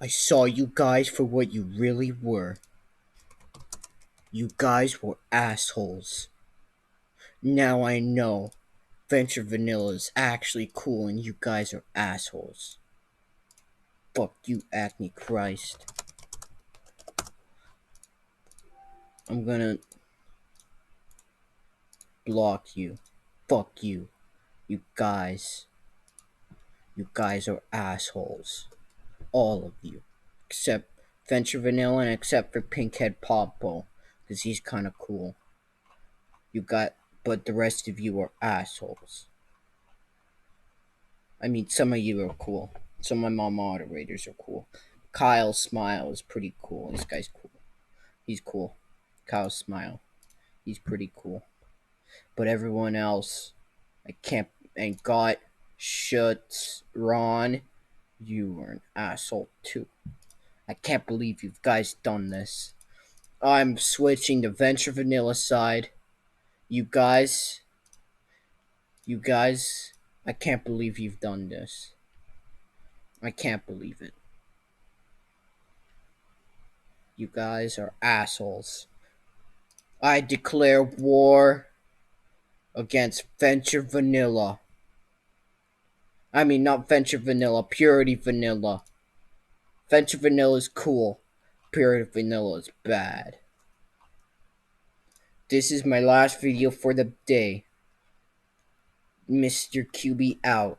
I saw you guys for what you really were. You guys were assholes. Now I know Venture Vanilla is actually cool and you guys are assholes. Fuck you, Acne Christ. I'm gonna block you. Fuck you. You guys. You guys are assholes. All of you. Except Venture Vanilla and except for Pinkhead Popo. Because he's kinda cool. But the rest of you are assholes. I mean, some of you are cool. Some of my moderators are cool. Kyle Smile is pretty cool. This guy's cool. He's cool. Kyle Smile. He's pretty cool. But everyone else, I can't. And Got, Schutz, Ron, you are an asshole too. I can't believe you guys done this. I'm switching to Venture Vanilla side. You guys, I can't believe you've done this. I can't believe it. You guys are assholes. I declare war against Venture Vanilla. I mean, not Venture Vanilla, Purity Vanilla. Venture Vanilla is cool. Purity Vanilla is bad. This is my last video for the day. Mr. QB out.